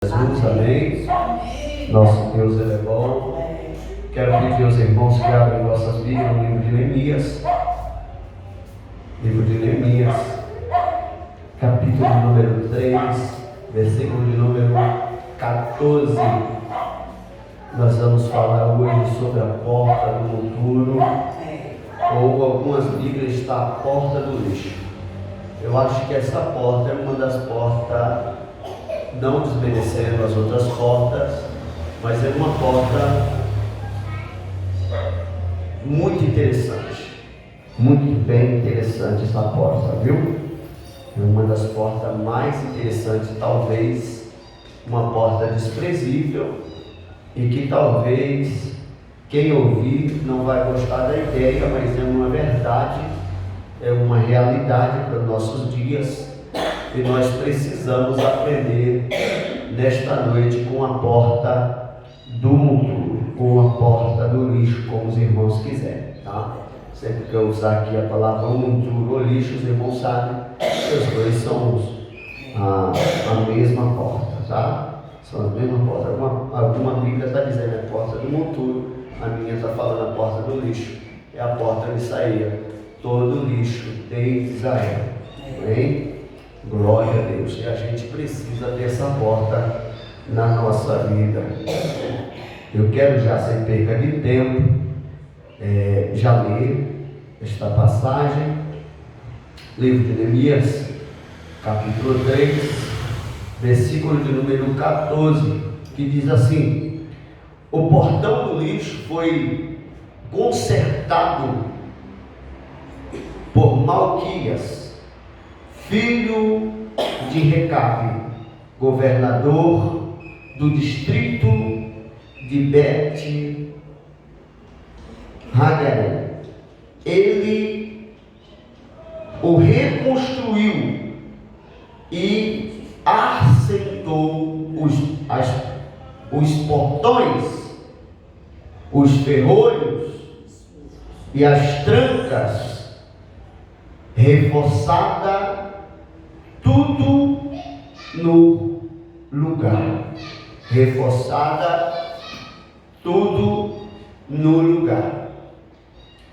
Jesus, amém? Nosso Deus, Ele é bom. Quero pedir aos irmãos que abrem vossas Bíblias no livro de Neemias. Livro de Neemias, capítulo número 3, versículo de número 14. Nós vamos falar hoje sobre a porta do monturo, ou algumas Bíblias está a porta do lixo. Eu acho que essa porta é uma das portas, não desmerecendo as outras portas, mas é uma porta muito interessante, muito bem interessante essa porta, viu? É uma das portas mais interessantes, talvez uma porta desprezível e que talvez quem ouvir não vai gostar da ideia, mas é uma verdade, é uma realidade para os nossos dias. E nós precisamos aprender nesta noite com a porta do monturo, com a porta do lixo, como os irmãos quiserem, tá? Sempre que eu usar aqui a palavra monturo ou lixo, os irmãos sabem que os dois são a mesma porta, tá? São as mesmas portas. Alguma Bíblia está dizendo a porta do monturo, a minha está falando a porta do lixo. É a porta onde saía todo o lixo de Israel. Amém? Glória a Deus. E a gente precisa dessa porta na nossa vida. Eu quero já, sem perca de tempo, já ler esta passagem, livro de Neemias, capítulo 3, versículo de número 14, que diz assim: o portão do lixo foi consertado por Malquias, filho de Recabe, governador do distrito de Bet-Hagaré. Ele o reconstruiu e assentou os portões, os ferrolhos e as trancas, reforçada, tudo no lugar. Reforçada, tudo no lugar.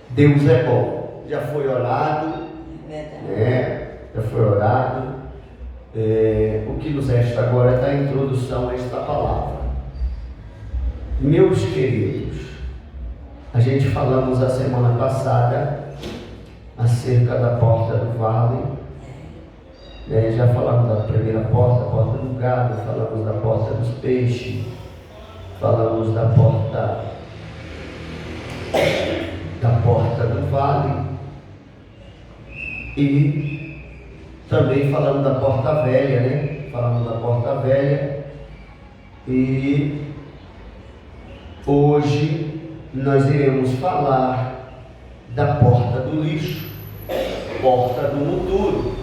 Deus é bom. Já foi orado, já foi orado. O que nos resta agora é a introdução a esta palavra. Meus queridos, a gente falamos a semana passada acerca da porta do vale, já falamos da primeira porta, a porta do gado, falamos da porta dos peixes, falamos da porta do vale e também falamos da porta velha, falamos da porta velha. E hoje nós iremos falar da porta do lixo, porta do monturo.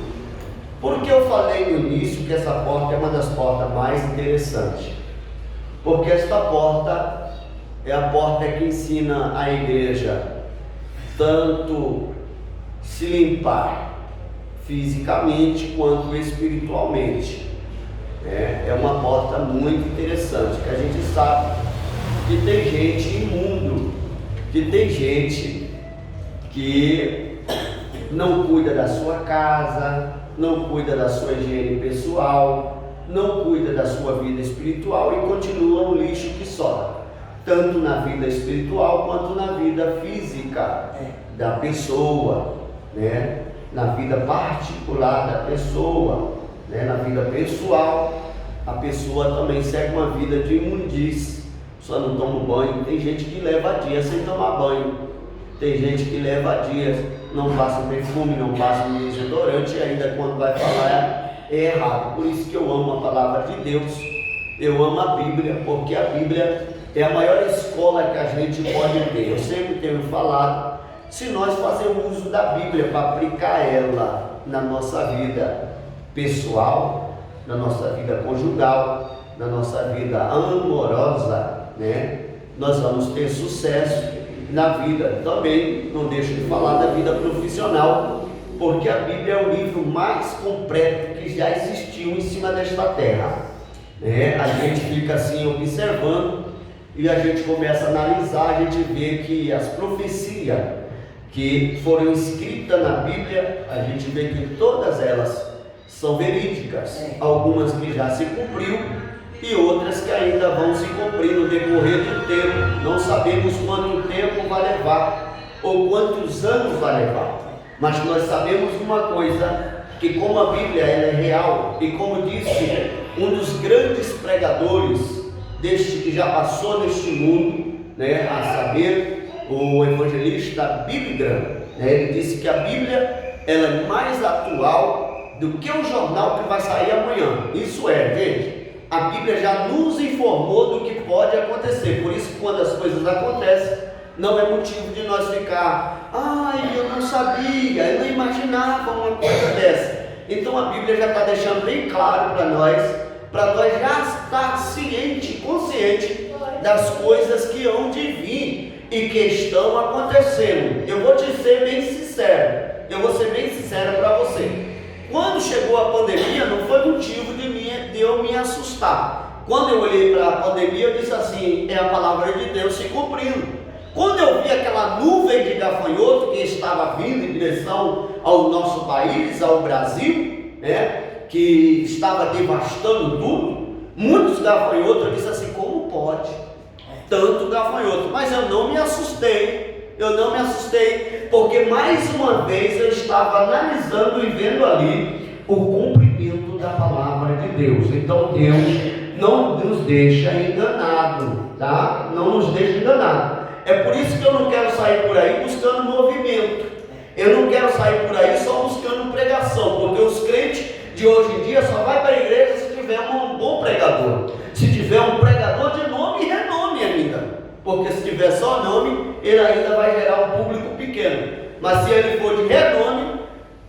Por que eu falei no início que essa porta é uma das portas mais interessantes? Porque esta porta é a porta que ensina a igreja tanto se limpar fisicamente quanto espiritualmente. É uma porta muito interessante, que a gente sabe que tem gente imundo, que tem gente que não cuida da sua casa, não cuida da sua higiene pessoal, não cuida da sua vida espiritual e continua um lixo que sobra, tanto na vida espiritual quanto na vida física da pessoa, na vida particular da pessoa, na vida pessoal. A pessoa também segue uma vida de imundície, só não toma banho. Tem gente que leva dias sem tomar banho. Tem gente que leva dias, não passa perfume, não passa desodorante, e ainda quando vai falar é errado. Por isso que eu amo a palavra de Deus, eu amo a Bíblia, porque a Bíblia é a maior escola que a gente pode ter. Eu sempre tenho falado, se nós fazermos uso da Bíblia para aplicar ela na nossa vida pessoal, na nossa vida conjugal, na nossa vida amorosa, nós vamos ter sucesso na vida. Também não deixo de falar da vida profissional, porque a Bíblia é o livro mais completo que já existiu em cima desta terra. A gente fica assim observando e a gente começa a analisar, a gente vê que as profecias que foram escritas na Bíblia, a gente vê que todas elas são verídicas, algumas que já se cumpriu e outras que ainda vão se cumprir no decorrer do tempo. Não sabemos quanto tempo vai levar ou quantos anos vai levar, mas nós sabemos uma coisa, que como a Bíblia ela é real, e como disse um dos grandes pregadores deste que já passou neste mundo, a saber, o evangelista Billy Graham, ele disse que a Bíblia ela é mais atual do que o jornal que vai sair amanhã. Isso é, gente, a Bíblia já nos informou do que pode acontecer. Por isso, quando as coisas acontecem, não é motivo de nós ficar, eu não sabia, eu não imaginava uma coisa dessa. Então a Bíblia já está deixando bem claro para nós já estar ciente, consciente das coisas que hão de vir e que estão acontecendo. Eu vou te ser bem sincero, eu vou ser bem sincero para você. Quando chegou a pandemia, não foi motivo de eu me assustar. Quando eu olhei para a pandemia, eu disse assim, é a palavra de Deus se cumprindo. Quando eu vi aquela nuvem de gafanhoto que estava vindo em direção ao nosso país, ao Brasil, que estava devastando tudo, muitos gafanhotos, eu disse assim, como pode tanto gafanhoto? Mas eu não me assustei, porque mais uma vez eu estava analisando e vendo ali o cumprimento da palavra de Deus. Então Deus não nos deixa enganado, tá? Não nos deixa enganado. É por isso que eu não quero sair por aí buscando movimento. Eu não quero sair por aí só buscando pregação, porque os crentes de hoje em dia só vai para a igreja se tiver um bom pregador. Se tiver um pregador de nome e renome ainda. Porque se tiver só nome, ele ainda vai gerar um público pequeno. Mas se ele for de renome,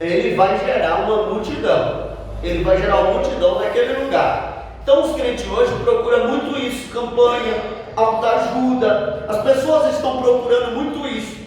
ele vai gerar uma multidão. Ele vai gerar uma multidão naquele lugar. Então os crentes hoje procuram muito isso, campanha, autoajuda. As pessoas estão procurando muito isso,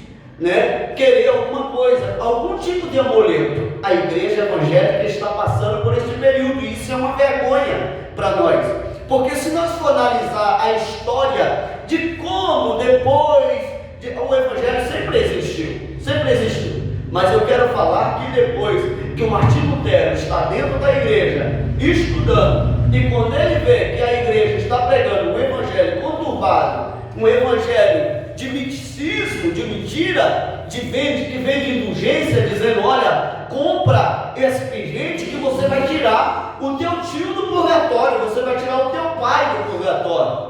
querer alguma coisa, algum tipo de amuleto. A igreja evangélica está passando por esse período, e isso é uma vergonha para nós, porque se nós for analisar a história de como depois, o evangelho sempre existiu, mas eu quero falar que depois que o Martinho Lutero está dentro da igreja, estudando, e quando ele vê que a igreja está pregando um evangelho conturbado, um evangelho de misticismo, de mentira, que vem de indulgência, dizendo, olha, compra esse pingente que você vai tirar o teu tio do purgatório, você vai tirar o teu pai do purgatório.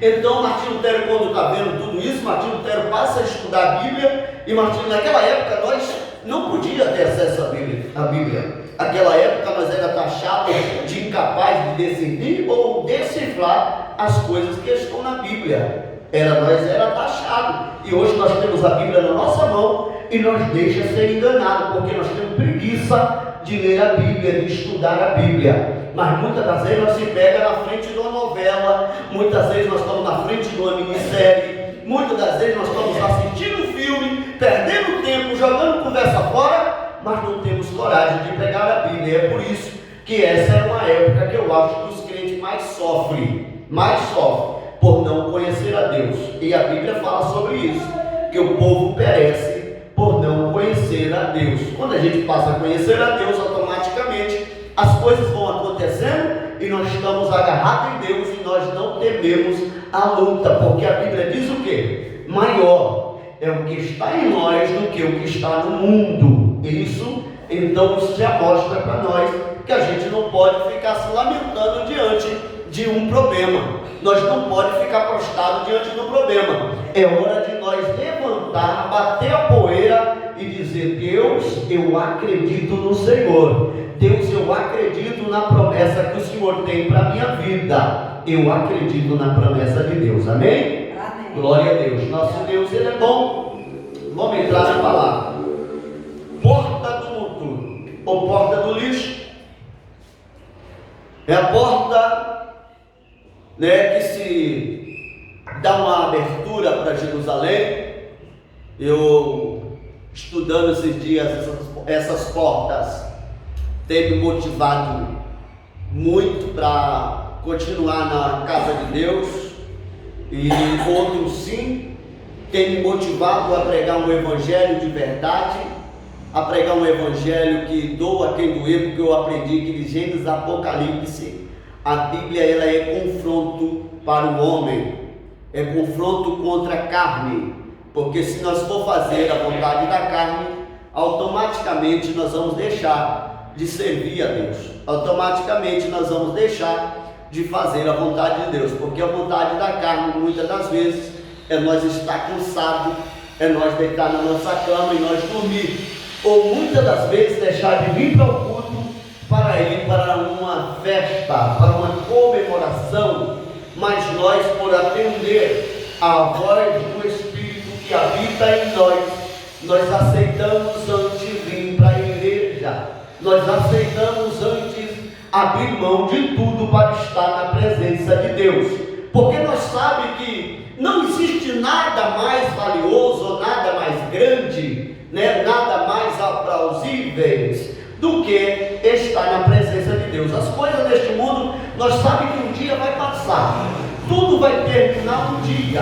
Então Martinho Lutero, quando está vendo tudo isso, Martinho Lutero passa a estudar a Bíblia, e Martinho, naquela época nós não podíamos ter acesso à Bíblia. Naquela época nós era taxado de incapaz de discernir ou decifrar as coisas que estão na Bíblia. Era taxado. E hoje nós temos a Bíblia na nossa mão e nos deixa ser enganados, porque nós temos preguiça de ler a Bíblia, de estudar a Bíblia. Mas muitas das vezes nós se pega na frente de uma novela, muitas vezes nós estamos na frente de uma minissérie, muitas das vezes nós estamos assistindo um filme, perdendo tempo, jogando conversa fora, mas não temos coragem de pegar a Bíblia. É por isso que essa é uma época que eu acho que os crentes mais sofrem por não conhecer a Deus. E a Bíblia fala sobre isso, que o povo perece por não conhecer a Deus. Quando a gente passa a conhecer a Deus, automaticamente as coisas vão acontecendo e nós estamos agarrados em Deus e nós não tememos a luta, porque a Bíblia diz o quê? Maior é o que está em nós do que o que está no mundo. Isso já mostra para nós que a gente não pode ficar se lamentando diante de um problema. Nós não podemos ficar prostrados diante do problema. É hora de nós levantar, bater a poeira e dizer: Deus, eu acredito no Senhor. Deus, eu acredito na promessa que o Senhor tem para a minha vida. Eu acredito na promessa de Deus. Amém? Amém. Glória a Deus. Nosso Deus, Ele é bom. Vamos entrar na palavra. Porta do monturo ou porta do lixo é a porta, que se dá uma abertura para Jerusalém. Eu, estudando esses dias essas portas, tem me motivado muito para continuar na casa de Deus, e outros sim, tem me motivado a pregar um evangelho de verdade, a pregar um evangelho que doa quem doer, porque eu aprendi que de Gênesis a Apocalipse, a Bíblia ela é confronto para o homem, é confronto contra a carne, porque se nós for fazer a vontade da carne, automaticamente nós vamos deixar de servir a Deus, automaticamente nós vamos deixar de fazer a vontade de Deus, porque a vontade da carne, muitas das vezes, é nós estar cansado, é nós deitar na nossa cama e nós dormir, ou muitas das vezes deixar de vir para o culto para ir para uma festa, para uma comemoração, mas nós, por atender a voz do Espírito que habita em nós aceitamos antes vir para a igreja, nós aceitamos antes abrir mão de tudo para estar na presença de Deus, porque nós sabemos que não existe nada mais valioso, nada mais grande, nada mais aplausível do que estar na presença de Deus. As coisas deste mundo, nós sabemos que um dia vai passar, tudo vai terminar um dia,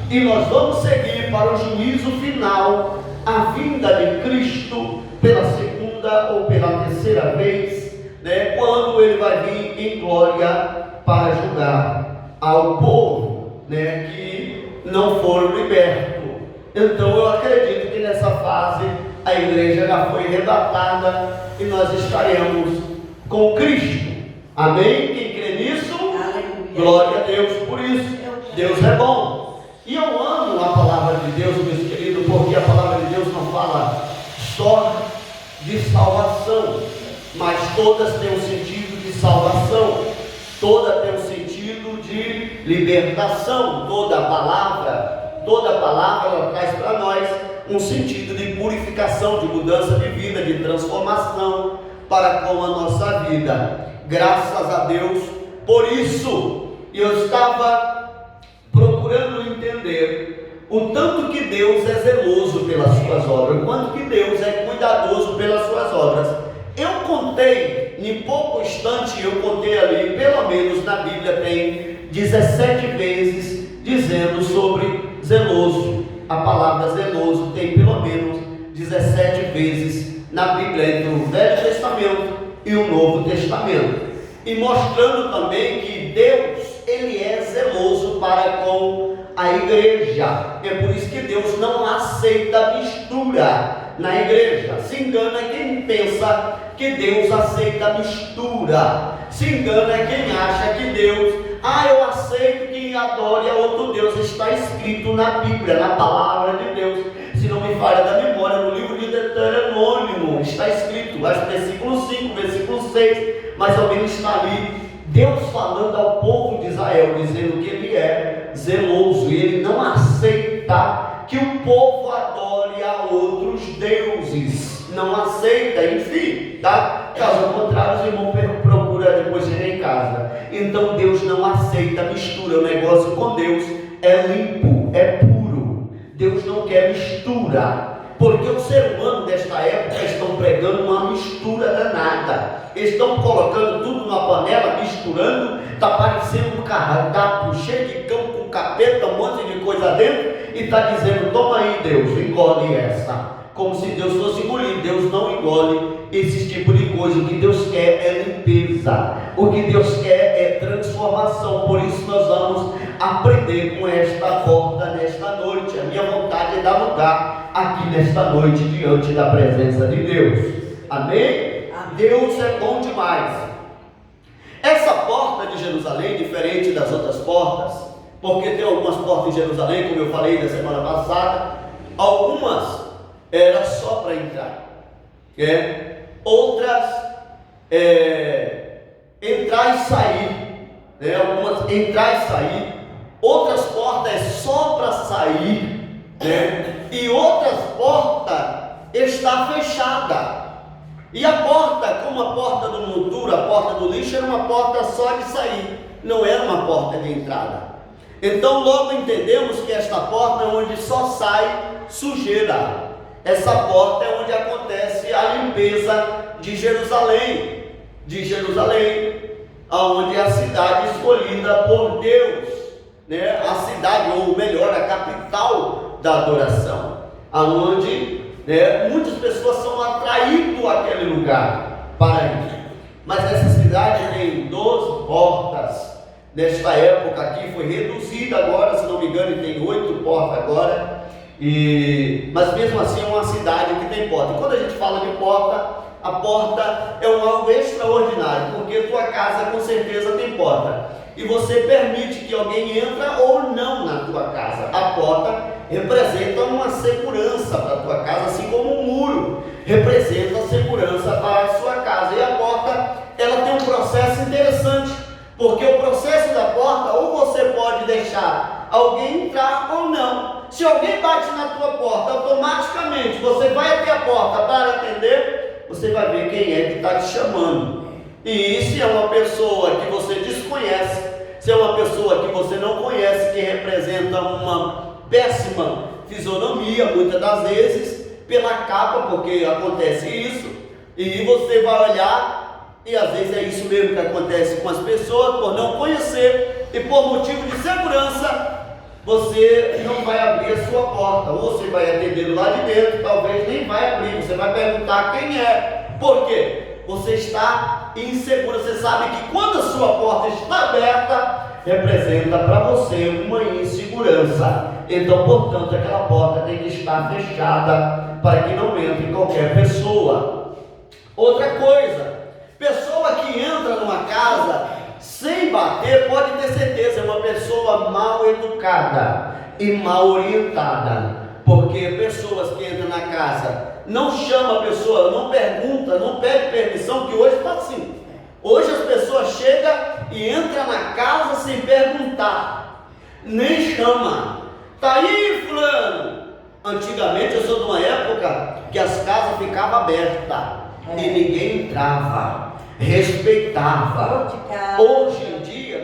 e nós vamos seguir para o juízo final, a vinda de Cristo pela segunda ou pela terceira vez, quando ele vai vir em glória para julgar ao povo, que não foram libertos. Então eu acredito que nessa fase a igreja já foi arrebatada e nós estaremos com Cristo. Amém? Quem crê nisso? Aleluia. Glória a Deus por isso. Deus é bom. E eu amo a palavra de Deus, meus queridos, porque a palavra de Deus não fala só de salvação, mas todas têm um sentido de salvação, toda tem um sentido de libertação. Toda palavra ela traz para nós um sentido de purificação, de mudança de vida, de transformação para com a nossa vida. Graças a Deus por isso. Eu estava procurando entender o tanto que Deus é zeloso pelas suas obras, o quanto que Deus é cuidadoso pelas suas obras. Eu contei, em pouco instante, eu contei ali, pelo menos na Bíblia tem 17 vezes dizendo sobre zeloso. A palavra zeloso tem pelo menos 17 vezes na Bíblia, entre o Velho Testamento e o Novo Testamento, e mostrando também que Deus, ele é zeloso para com a igreja. É por isso que Deus não aceita mistura na igreja. Se engana quem pensa que Deus aceita mistura. Se engana quem acha que Deus, eu aceito quem adore a outro Deus. Está escrito na Bíblia, na palavra de Deus, se não me falha da memória, no livro de Deuteronômio, está escrito, acho que versículo 5, versículo 6, mais ou menos está ali, Deus falando ao povo de Israel, dizendo que ele é zeloso, e ele não aceita que o povo adore a outros deuses, não aceita, enfim, tá? Caso contrário, os irmãos procuram depois ir em casa. Então Deus não aceita mistura, o negócio com Deus é limpo, é puro. Deus não quer mistura, porque o ser humano desta época estão pregando uma mistura danada. Estão colocando tudo numa panela, misturando, está parecendo um cardápio cheio de cão com capeta, um monte de coisa dentro, e está dizendo: toma aí, Deus, engole essa. Como se Deus fosse engolir. Deus não engole esse tipo de coisa. O que Deus quer é limpeza, o que Deus quer é transformação. Por isso nós vamos aprender com esta porta nesta noite. A minha vontade é dar lugar aqui nesta noite diante da presença de Deus. Amém? Deus é bom demais. Essa porta de Jerusalém, diferente das outras portas, porque tem algumas portas em Jerusalém, como eu falei na semana passada, algumas era só para entrar, outras entrar e sair, algumas entrar e sair, outras portas é só para sair, e outras portas está fechada. E a porta, como a porta do monturo, a porta do lixo, era uma porta só de sair, não era uma porta de entrada. Então logo entendemos que esta porta é onde só sai sujeira. Essa porta é onde acontece a limpeza de Jerusalém. aonde é a cidade escolhida por Deus, né? A cidade, ou melhor, a capital da adoração, aonde, né, muitas pessoas são atraídas àquele lugar para ir. Mas essa cidade tem 12 portas. Nesta época aqui foi reduzida agora, se não me engano, tem 8 portas agora. Mas mesmo assim é uma cidade que tem porta. E quando a gente fala de porta, a porta é algo extraordinário, porque tua casa com certeza tem porta. E você permite que alguém entre ou não na tua casa. A porta representa uma segurança para a tua casa, assim como um muro representa a segurança para a sua casa. E a porta, ela tem um processo interessante, porque o processo da porta, ou você pode deixar alguém entrar ou não. Se alguém bate na tua porta, automaticamente você vai até a porta para atender, você vai ver quem é que está te chamando. E se é uma pessoa que você desconhece, se é uma pessoa que você não conhece, que representa uma péssima fisionomia, muitas das vezes, pela capa, porque acontece isso, e você vai olhar, e às vezes é isso mesmo que acontece com as pessoas, por não conhecer, e por motivo de segurança, você não vai abrir a sua porta, ou você vai atender do lado de dentro, talvez nem vai abrir, você vai perguntar quem é. Por quê? Você está inseguro, você sabe que quando a sua porta está aberta, representa para você uma insegurança. Então, portanto, aquela porta tem que estar fechada para que não entre qualquer pessoa. Outra coisa, pessoa que entra numa casa sem bater, pode ter certeza, é uma pessoa mal educada e mal orientada, porque pessoas que entram na casa, não chama a pessoa, não pergunta, não pede permissão, que hoje está assim. Hoje as pessoas chegam e entram na casa sem perguntar, nem chama. Tá aí, fulano? Antigamente, eu sou de uma época que as casas ficavam abertas e ninguém entrava, respeitava. Hoje em dia,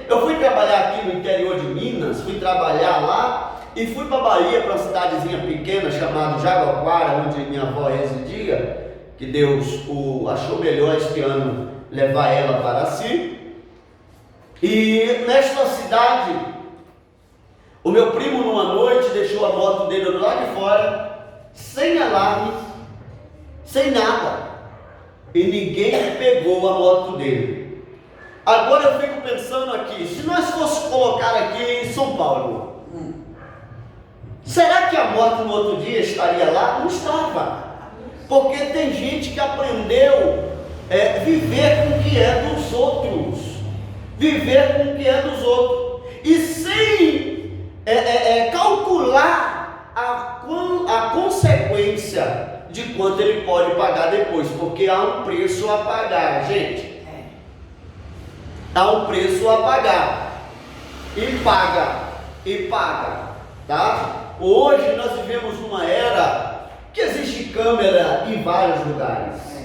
eu fui trabalhar aqui no interior de Minas, fui trabalhar lá e fui para Bahia, para uma cidadezinha pequena chamada Jaguaquara, onde minha avó residia, que Deus achou melhor este ano levar ela para si. E nesta cidade, o meu primo numa noite deixou a moto dele do lado de fora, sem alarme, sem nada, e ninguém pegou a moto dele. Agora eu fico pensando aqui, se nós fosse colocar aqui em São Paulo, será que a moto no outro dia estaria lá? Não estava, porque tem gente que aprendeu viver com o que é dos outros, viver com o que é dos outros, e sem calcular a consequência de quanto ele pode pagar depois, porque há um preço a pagar, gente. Há um preço a pagar, e paga, tá? Hoje nós vivemos uma era que existe câmera em vários lugares,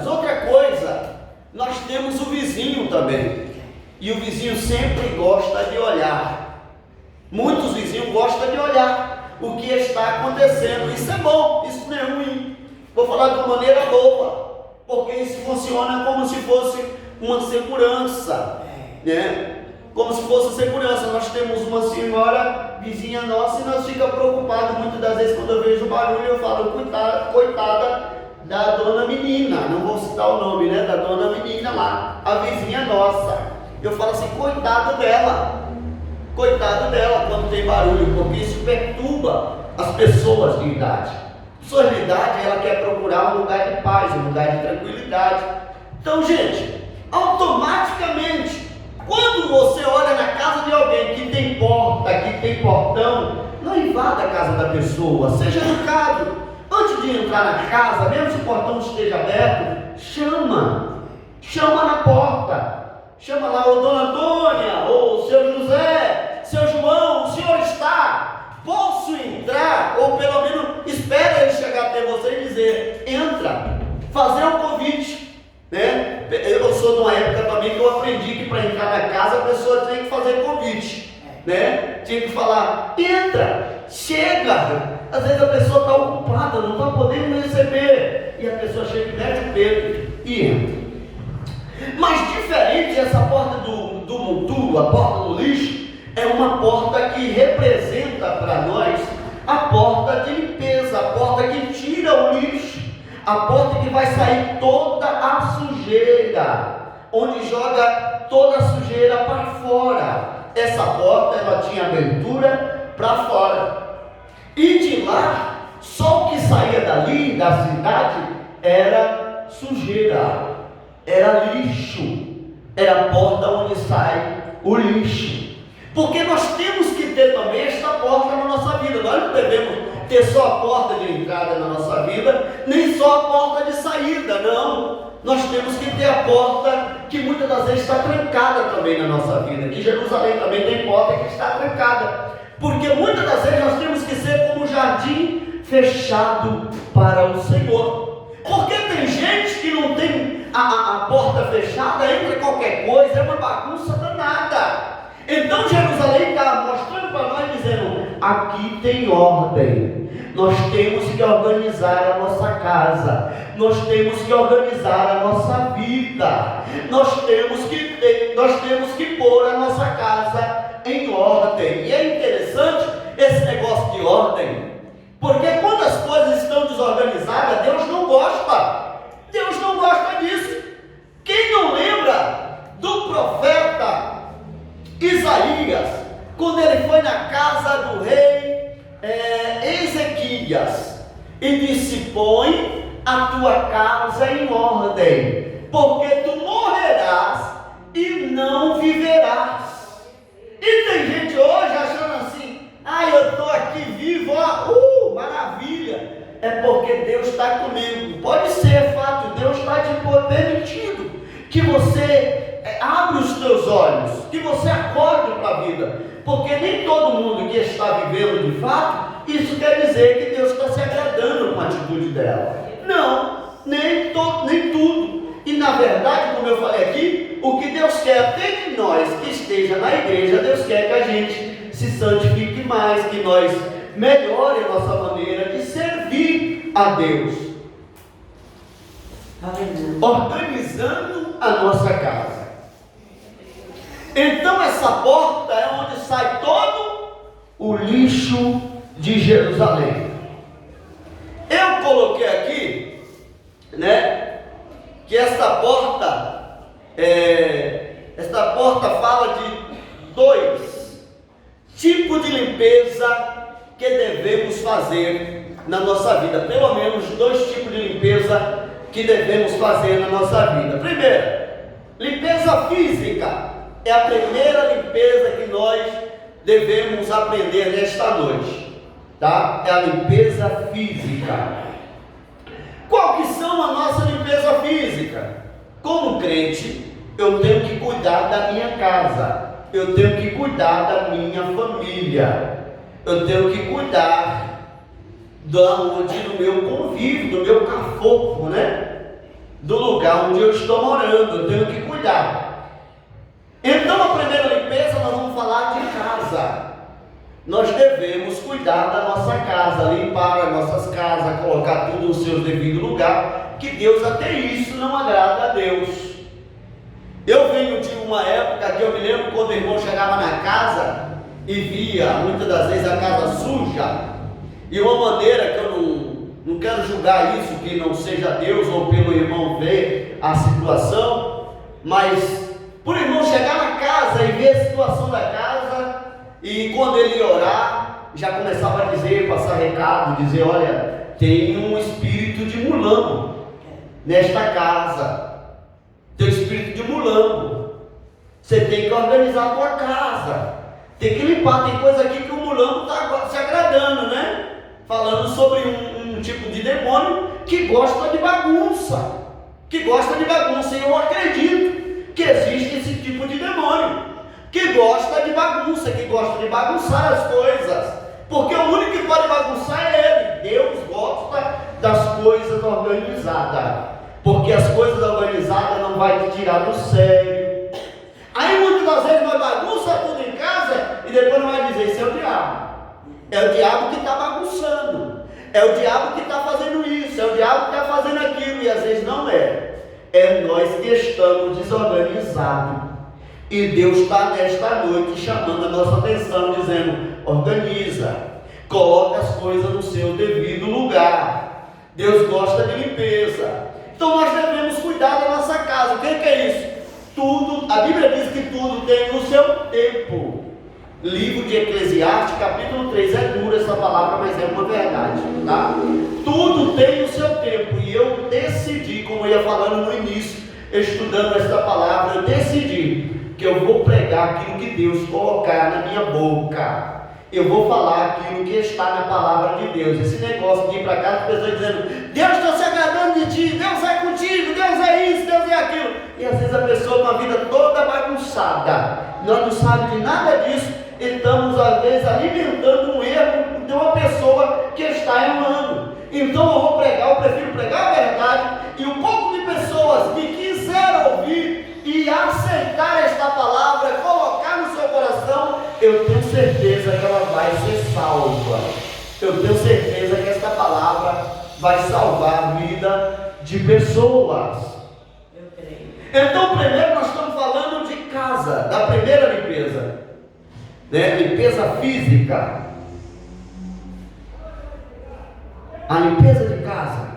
Outra coisa, nós temos o vizinho também, e o vizinho sempre gosta de olhar. Muitos vizinhos gostam de olhar o que está acontecendo. Isso é bom, isso não é ruim. Vou falar de uma maneira boa, porque isso funciona como se fosse uma segurança, né? Como se fosse segurança. Nós temos uma senhora vizinha nossa e nós ficamos preocupados muitas das vezes quando eu vejo o barulho. Eu falo, coitada da dona menina, não vou citar o nome, né? Da dona menina lá, a vizinha nossa. Eu falo assim, coitado dela quando tem barulho, porque isso perturba as pessoas de idade. Pessoas de idade, ela quer procurar um lugar de paz, um lugar de tranquilidade. Então, gente, automaticamente, quando você olha na casa de alguém que tem porta, que tem portão, não invada a casa da pessoa, seja educado. Antes de entrar na casa, mesmo se o portão esteja aberto, chama na porta. Chama lá, ô dona Antônia, ô seu José, seu João, o senhor está? Posso entrar? Ou pelo menos espera ele chegar até você e dizer, entra, fazer um convite, né? Eu sou de uma época também que eu aprendi que para entrar na casa a pessoa tinha que fazer convite, né? Tinha que falar, entra, chega. Às vezes a pessoa está ocupada, não está podendo receber, e a pessoa chega e mete o dedo e entra. Mas diferente, essa porta do monturo, a porta do lixo, é uma porta que representa para nós a porta de limpeza, a porta que tira o lixo, a porta que vai sair toda a sujeira, onde joga toda a sujeira para fora. Essa porta, ela tinha abertura para fora, e de lá, só o que saía dali, da cidade, era sujeira, era lixo, era a porta onde sai o lixo. Porque nós temos que ter também esta porta na nossa vida. Nós não devemos ter só a porta de entrada na nossa vida, nem só a porta de saída, não. Nós temos que ter a porta que muitas das vezes está trancada também na nossa vida. Que Jerusalém também tem porta que está trancada. Porque muitas das vezes nós temos que ser como um jardim fechado para o Senhor. Porque tem gente que não tem a porta fechada, entra qualquer coisa, é uma bagunça danada. Então Jerusalém está mostrando para nós, dizendo: aqui tem ordem. Nós temos que organizar a nossa casa, nós temos que organizar a nossa vida, nós temos que pôr a nossa casa em ordem. E é interessante esse negócio de ordem, porque quando as coisas estão desorganizadas, Deus não gosta. Deus não gosta disso. Quem não lembra do profeta Isaías, quando ele foi na casa do rei Ezequias e disse: põe a tua casa em ordem, porque tu morrerás e não viverás. E tem gente hoje achando assim: eu estou aqui vivo, maravilha, é porque Deus está comigo. Pode ser fato, Deus está te permitindo que você abra os teus olhos, que você acorde para a vida, porque nem todo mundo que está vivendo de fato, isso quer dizer que Deus está se agradando com a atitude dela. Não, nem tudo. E na verdade, como eu falei aqui, o que Deus quer até de nós que esteja na igreja, Deus quer que a gente se santifique mais, que nós melhore a nossa maneira de servir a Deus, organizando a nossa casa. Então essa porta é onde sai todo o lixo de Jerusalém. Eu coloquei aqui, que esta porta fala de 2 tipos de limpeza que devemos fazer na nossa vida. Pelo menos 2 tipos de limpeza que devemos fazer na nossa vida. Primeiro, limpeza física. É a primeira limpeza que nós devemos aprender nesta noite, tá? É a limpeza física. Qual que são a nossa limpeza física? Como crente, eu tenho que cuidar da minha casa, eu tenho que cuidar da minha família, eu tenho que cuidar do meu convívio, do meu cafofo, do lugar onde eu estou morando, eu tenho que cuidar. Então a primeira limpeza nós vamos falar de casa. Nós devemos cuidar da nossa casa, limpar as nossas casas, colocar tudo no seu devido lugar, que Deus até isso não agrada a Deus. Eu venho de uma época que eu me lembro quando o irmão chegava na casa e via muitas das vezes a casa suja, e uma maneira que eu não quero julgar isso, que não seja Deus ou pelo irmão ver a situação, mas por irmão chegar na casa e ver a situação da casa, e quando ele ia orar, já começava a dizer, passar recado, dizer: olha, tem um espírito de mulambo nesta casa, tem um espírito de mulambo, você tem que organizar a tua casa, tem que limpar, tem coisa aqui que o mulambo está se agradando, falando sobre um tipo de demônio que gosta de bagunça, e eu acredito que existe esse tipo de demônio, que gosta de bagunça, que gosta de bagunçar as coisas, porque o único que pode bagunçar é Ele. Deus gosta das coisas organizadas, porque as coisas organizadas não vai te tirar do sério. Aí muitas das vezes nós bagunça tudo em casa e depois não vai dizer: isso é o diabo. É o diabo que está bagunçando, é o diabo que está fazendo isso, é o diabo que está fazendo aquilo, e às vezes não é. é nós que estamos desorganizados. E Deus está nesta noite chamando a nossa atenção, dizendo: organiza, coloca as coisas no seu devido lugar. Deus gosta de limpeza. Então nós devemos cuidar da nossa casa. O que é isso? Tudo, a Bíblia diz que tudo tem o seu tempo. Livro de Eclesiastes, capítulo 3, é dura essa palavra, mas é uma verdade, tá? Tudo tem o seu tempo, e eu decidi, como eu ia falando no início, estudando essa palavra, eu decidi que eu vou pregar aquilo que Deus colocar na minha boca. Eu vou falar aquilo que está na palavra de Deus. Esse negócio de ir para cá, as pessoas dizendo: Deus está se agradando de ti, Deus é contigo, Deus é isso, Deus é aquilo. E às vezes a pessoa com a vida toda bagunçada, nós não sabemos de nada disso, e estamos às vezes alimentando um erro de uma pessoa que está errando. Então eu vou pregar, eu prefiro pregar a verdade, e um pouco de pessoas que quiseram ouvir e aceitar esta palavra, colocar no seu coração, eu tenho certeza que ela vai ser salva. Eu tenho certeza que esta palavra vai salvar a vida de pessoas. Eu creio. Então, primeiro nós estamos falando de casa, da primeira limpeza, né? Limpeza física, a limpeza de casa.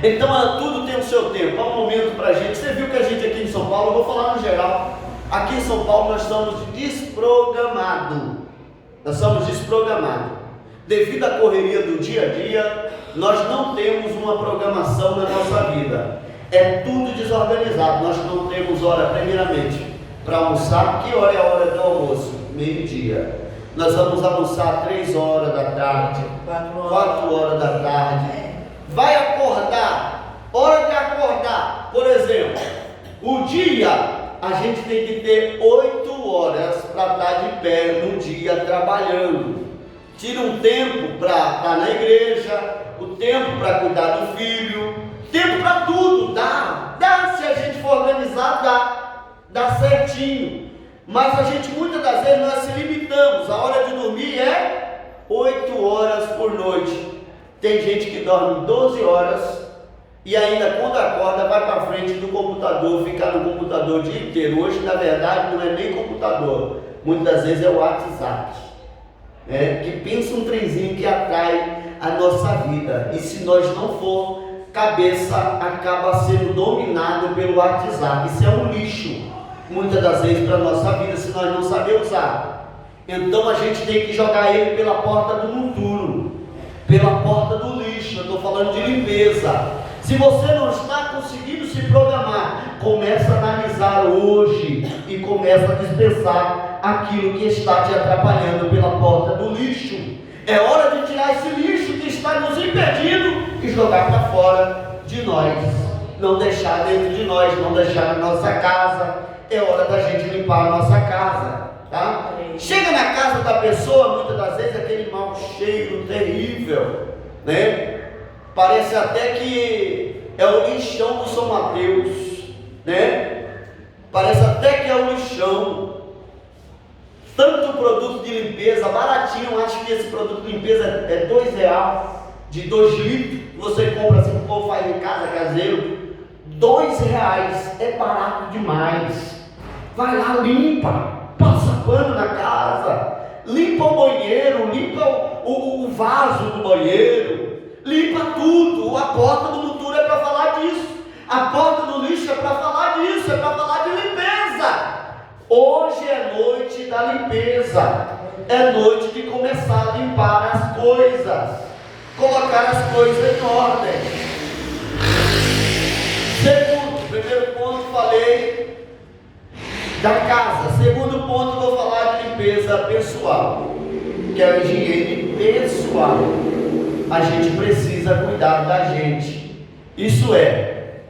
Então tudo tem o seu tempo. Há um momento para a gente. Você viu que a gente aqui em São Paulo, eu vou falar no geral, aqui em São Paulo nós estamos desprogramados. Nós somos desprogramados. Devido à correria do dia a dia, nós não temos uma programação na nossa vida. É tudo desorganizado. Nós não temos hora, primeiramente, para almoçar. Que hora é a hora do almoço? Meio-dia. Nós vamos almoçar 3 horas da tarde, 4 horas da tarde. Vai acordar, hora de acordar, por exemplo, o dia, a gente tem que ter 8 horas para estar de pé no dia trabalhando. Tira um tempo para estar na igreja, o tempo para cuidar do filho, tempo para tudo, dá, se a gente for organizar, dá certinho. Mas a gente, muitas das vezes, nós se limitamos, a hora de dormir é 8 horas por noite. Tem gente que dorme 12 horas e ainda quando acorda vai para frente do computador, ficar no computador o dia inteiro. Hoje, na verdade, não é nem computador, muitas das vezes é o WhatsApp, que pensa um trenzinho que atrai a nossa vida. E se nós não for, cabeça acaba sendo dominado pelo WhatsApp. Isso é um lixo, muitas das vezes, para a nossa vida, se nós não sabemos usar. Então a gente tem que jogar ele pela porta do futuro, pela porta do lixo. Eu estou falando de limpeza. Se você não está conseguindo se programar, começa a analisar hoje e começa a dispensar aquilo que está te atrapalhando pela porta do lixo. É hora de tirar esse lixo que está nos impedindo e jogar para fora de nós. Não deixar dentro de nós, não deixar na nossa casa. É hora da gente limpar a nossa casa, tá? Chega na casa da pessoa, muitas das vezes, aquele mau cheiro terrível, né? Parece até que é o lixão do São Mateus, né? Parece até que é o lixão. Tanto produto de limpeza, baratinho, eu acho que esse produto de limpeza é R$2, de 2 litros, você compra assim, o povo faz em casa, caseiro, R$2, é barato demais. Vai lá, limpa, passa pano na casa, limpa o banheiro, limpa o vaso do banheiro, limpa tudo. A porta do futuro é para falar disso, a porta do lixo é para falar disso, é para falar de limpeza. Hoje é noite da limpeza, é noite de começar a limpar as coisas, colocar as coisas em ordem. Segundo, primeiro ponto falei da casa. Segundo ponto, eu vou falar de limpeza pessoal, que é a higiene pessoal. A gente precisa cuidar da gente. Isso é,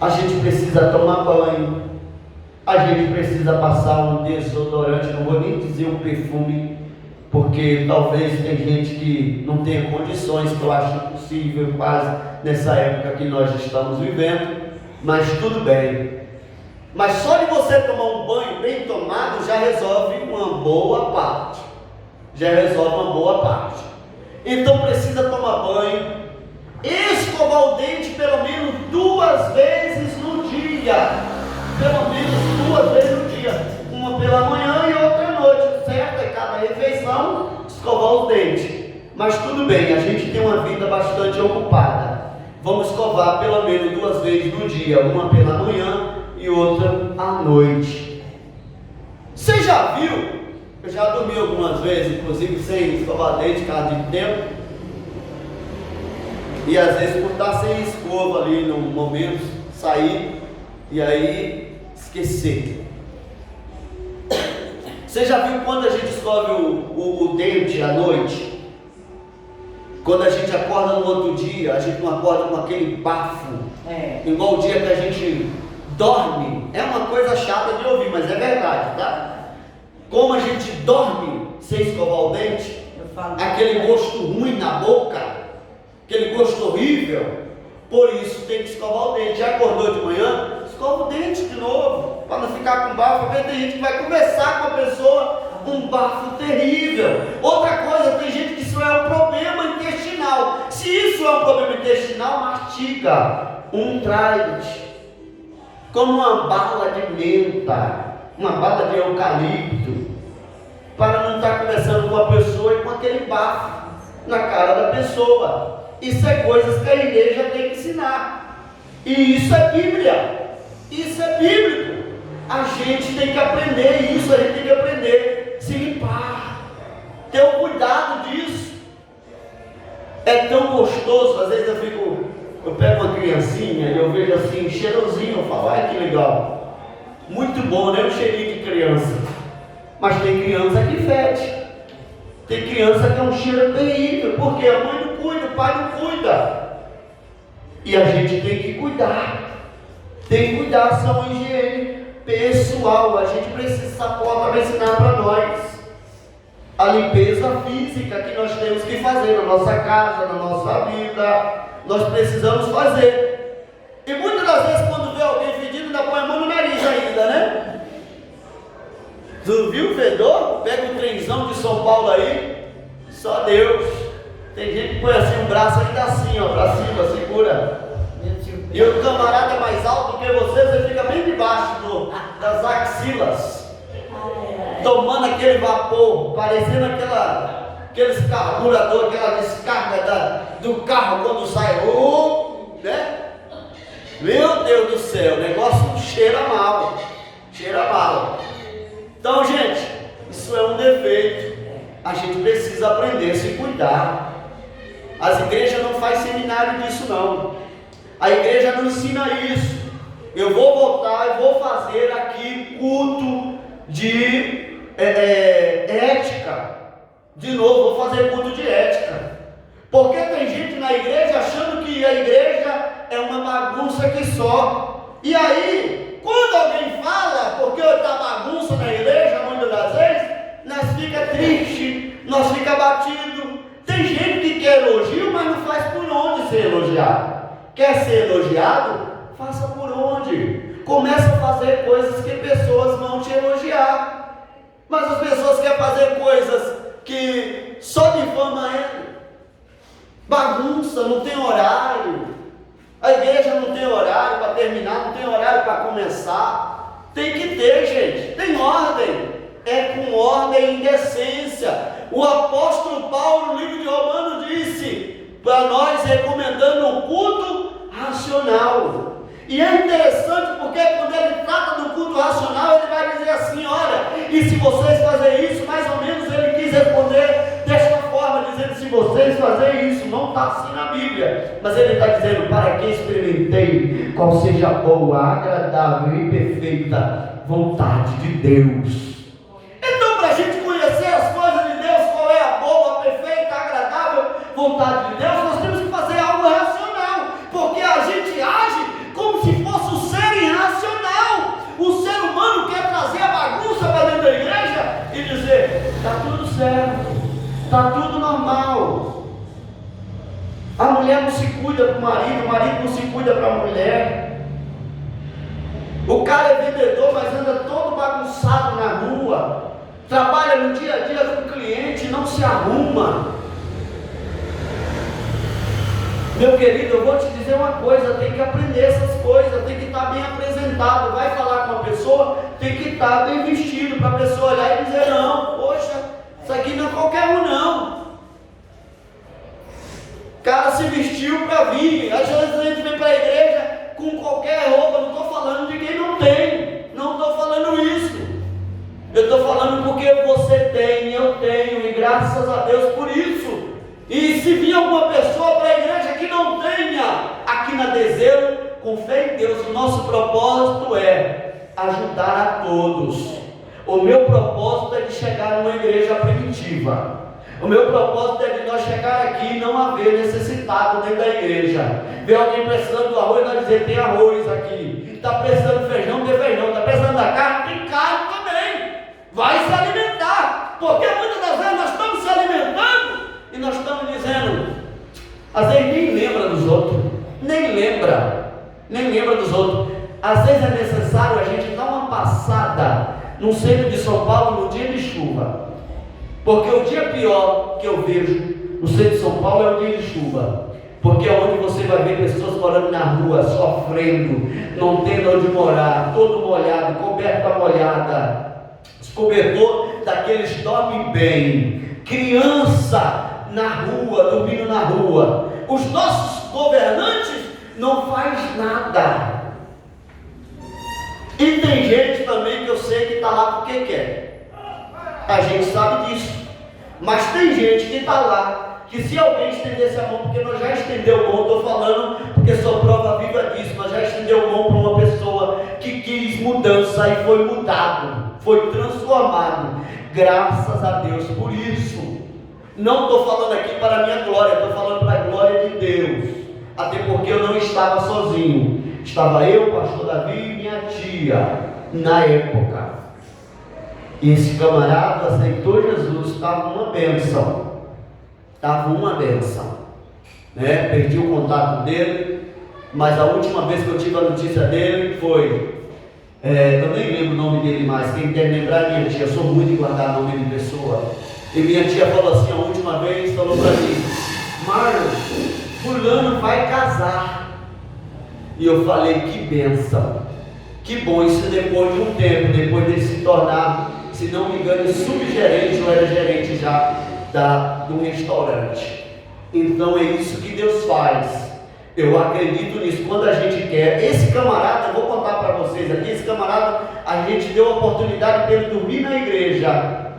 a gente precisa tomar banho, a gente precisa passar um desodorante, não vou nem dizer um perfume, porque talvez tem gente que não tenha condições, que eu acho impossível quase nessa época que nós estamos vivendo, mas tudo bem. Mas só de você tomar um banho bem tomado já resolve uma boa parte. Então precisa tomar banho, escovar o dente pelo menos 2 vezes no dia, pelo menos 2 vezes no dia, uma pela manhã e outra à noite, certo? É cada refeição escovar os dentes. Mas tudo bem, a gente tem uma vida bastante ocupada. Vamos escovar pelo menos 2 vezes no dia, uma pela manhã e outra à noite. Você já viu? Eu já dormi algumas vezes, inclusive sem escovar dente, por causa de tempo. E às vezes por estar sem escova ali no momento, sair e aí esquecer. Você já viu quando a gente escova o dente à noite? Quando a gente acorda no outro dia, a gente não acorda com aquele bafo. Igual o dia que a gente dorme. É uma coisa chata de ouvir, mas é verdade, tá? Como a gente dorme sem escovar o dente, aquele gosto ruim na boca, aquele gosto horrível, por isso tem que escovar o dente. Já acordou de manhã? Escova o dente de novo, para não ficar com bafo. Porque tem gente que vai conversar com a pessoa, um bafo terrível. Outra coisa, tem gente que isso é um problema intestinal. Se isso é um problema intestinal, mastiga um Trident, como uma bala de menta, uma bala de eucalipto, para não estar conversando com a pessoa e com aquele bafo na cara da pessoa. Isso é coisas que a igreja tem que ensinar, e isso é Bíblia, isso é bíblico. A gente tem que aprender isso, a gente tem que aprender a se limpar, ter um cuidado disso. É tão gostoso, às vezes eu pego uma criancinha e eu vejo assim, cheirosinho, eu falo, ai que legal, muito bom, né? Um cheirinho de criança. Mas tem criança que fede, tem criança que é um cheiro terrível, porque a mãe não cuida, o pai não cuida, e a gente tem que cuidar, saúde e higiene pessoal. A gente precisa, essa porta vai ensinar para nós a limpeza física que nós temos que fazer na nossa casa, na nossa vida. Nós precisamos fazer. E muitas das vezes quando vê alguém fedido, ainda põe a mão no nariz ainda, né? Tu viu o fedor? Pega um trenzão de São Paulo aí, só Deus. Tem gente que põe assim um braço ainda assim, ó, pra cima, segura. E o camarada é mais alto que você fica bem debaixo das axilas, tomando aquele vapor, parecendo aqueles carburadores, aquela descarga do carro quando sai, né? Meu Deus do céu, o negócio cheira mal. Então, gente, isso é um defeito. A gente precisa aprender a se cuidar. As igrejas não fazem seminário disso não. A igreja não ensina isso. Eu vou voltar e vou fazer aqui culto de ética. De novo, vou fazer culto de ética. Porque tem gente na igreja achando que a igreja é uma bagunça que só. E aí, quando alguém fala, porque está bagunça na igreja, muitas das vezes, nós fica triste, nós fica batido. Tem gente que quer elogio, mas não faz por onde ser elogiado. Quer ser elogiado? Faça por onde. Começa a fazer coisas que pessoas vão te elogiar. Mas as pessoas querem fazer coisas que só difamam ele. Bagunça, não tem horário. A igreja não tem horário para terminar, não tem horário para começar. Tem que ter, gente. Tem ordem. É com ordem e decência. O apóstolo Paulo, no livro de Romanos, disse para nós, recomendando um culto racional. E é interessante porque quando ele trata do culto racional, ele vai dizer assim, olha, e se vocês fazerem isso, mais ou menos ele quis responder desta forma, dizendo, se vocês fazerem isso, não está assim na Bíblia, mas ele está dizendo, para que experimentei qual seja a boa, agradável e perfeita vontade de Deus. Então, para a gente conhecer as coisas de Deus, qual é a boa, perfeita, agradável vontade de Deus, nós temos que fazer algo racional, porque a gente age como se fosse um ser irracional. O ser humano quer trazer a bagunça para dentro da igreja e dizer, está tudo certo, está tudo normal. A mulher não se cuida para o marido não se cuida para a mulher. O cara é vendedor, mas anda todo bagunçado na rua, trabalha no dia a dia com o cliente, não se arruma. Meu querido, eu vou te dizer dizer uma coisa, tem que aprender essas coisas, tem que estar bem apresentado. Vai falar com a pessoa, tem que estar bem vestido, para a pessoa olhar e dizer, não, poxa, isso aqui não é qualquer um não. O cara se vestiu para vir. Às vezes a gente vem para a igreja com qualquer roupa. Não estou falando de quem não tem, não estou falando isso. Eu estou falando porque você tem, eu tenho, e graças a Deus por isso. E se vir alguma pessoa para a igreja que não tenha, aqui na Dezeiro, com fé em Deus, o nosso propósito é ajudar a todos. O meu propósito é de chegar numa igreja primitiva. O meu propósito é de nós chegar aqui e não haver necessitado dentro da igreja. Ver alguém precisando do arroz, nós dizer, tem arroz aqui. Está precisando de feijão, tem feijão. Está precisando da carne, tem carne também. Vai se alimentar. Porque muitas das vezes nós estamos se alimentando e nós estamos dizendo, às vezes nem lembra dos outros. Nem lembra dos outros. Às vezes é necessário a gente dar uma passada no centro de São Paulo no dia de chuva. Porque o dia pior que eu vejo no centro de São Paulo é o dia de chuva. Porque é onde você vai ver pessoas morando na rua, sofrendo, não tendo onde morar, todo molhado, coberta molhada. Os cobertores daqueles dormem bem. Criança na rua, dormindo na rua. Os nossos governantes não fazem nada. E tem gente também que eu sei que está lá porque quer. A gente sabe disso. Mas tem gente que está lá, que se alguém estendesse a mão, porque nós já estendeu a mão, estou falando porque sou prova viva disso, nós já estendeu a mão para uma pessoa que quis mudança e foi mudado, foi transformado. Graças a Deus por isso. Não estou falando aqui para a minha glória, estou falando para a glória de Deus. Até porque eu não estava sozinho. Estava eu, o pastor Davi e minha tia, na época. E esse camarada aceitou Jesus, estava uma bênção. Né? Perdi o contato dele, mas a última vez que eu tive a notícia dele foi, eu nem lembro o nome dele mais, quem quer lembrar é minha tia, eu sou muito de guardar nome de pessoa. E minha tia falou assim, a última vez, falou para mim, Marlon, fulano vai casar. E eu falei, que bênção, que bom, isso depois de um tempo, depois de se tornar, se não me engano, subgerente ou era gerente já do restaurante. Então é isso que Deus faz. Eu acredito nisso. Quando a gente quer, esse camarada, eu vou contar para vocês aqui, esse camarada, a gente deu a oportunidade para ele dormir na igreja.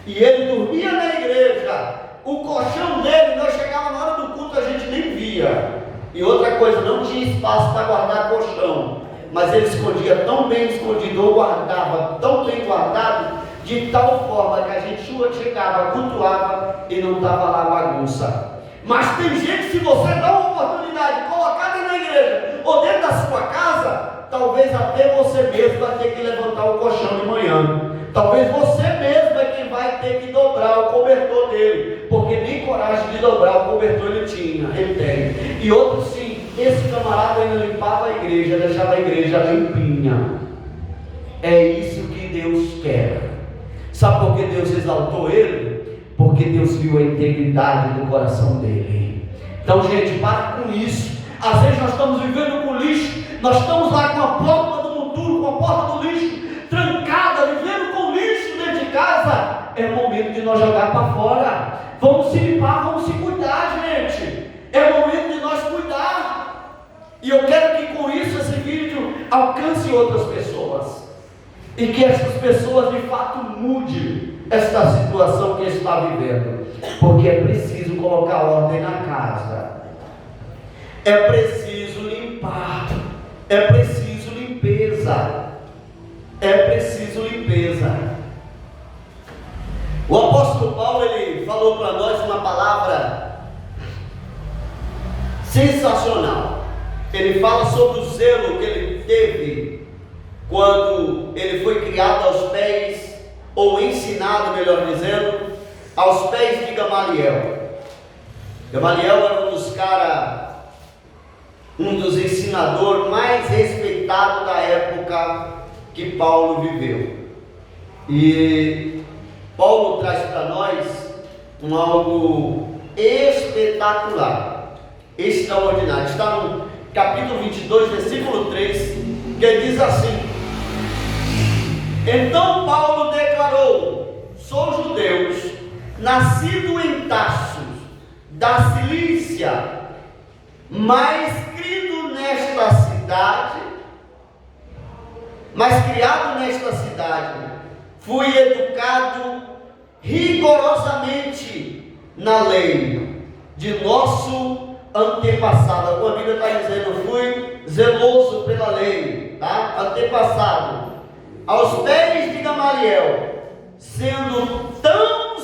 E ele dormia na igreja. O colchão dele, nós chegávamos na hora do culto, a gente nem via. E outra coisa, não tinha espaço para guardar colchão. Mas ele escondia tão bem escondido, ou guardava tão bem guardado, de tal forma que a gente chegava, cultuava e não estava lá bagunça. Mas tem gente, se você dá uma oportunidade de colocar dentro da igreja ou dentro da sua casa, talvez até você mesmo vai ter que levantar o colchão de manhã. Talvez você mesmo é quem vai ter que dobrar o cobertor dele, porque nem coragem de dobrar o cobertor ele tem. E outro sim, esse camarada ainda limpava a igreja, deixava a igreja limpinha. É isso que Deus quer. Sabe por que Deus exaltou ele? Porque Deus viu a integridade do coração dele. Então, gente, para com isso. Às vezes nós estamos vivendo com lixo, nós estamos lá com a porta do monturo, com a porta do lixo trancada, vivendo com lixo dentro de casa. É o momento de nós jogar para fora. Vamos se limpar, vamos se cuidar, gente. É o momento de nós cuidar. E eu quero que com isso esse vídeo alcance outras pessoas. E que essas pessoas de fato mudem esta situação que está vivendo. Porque é preciso colocar ordem na casa. É preciso limpar. É preciso limpeza. É preciso limpeza. O apóstolo Paulo, ele falou para nós uma palavra sensacional. Ele fala sobre o zelo que ele teve quando ele foi criado aos pés, ou ensinado, melhor dizendo, aos pés de Gamaliel. Gamaliel era um dos ensinadores mais respeitados da época que Paulo viveu. E Paulo traz para nós algo espetacular. extraordinária. Está no capítulo 22, versículo 3, que diz assim: então Paulo declarou: sou judeu, nascido em Tarso, da Cilícia, mas criado nesta cidade, criado nesta cidade, fui educado rigorosamente na lei de nosso antepassado. A Bíblia está dizendo: fui zeloso pela lei, tá? Antepassado, aos pés de Gamaliel, sendo tão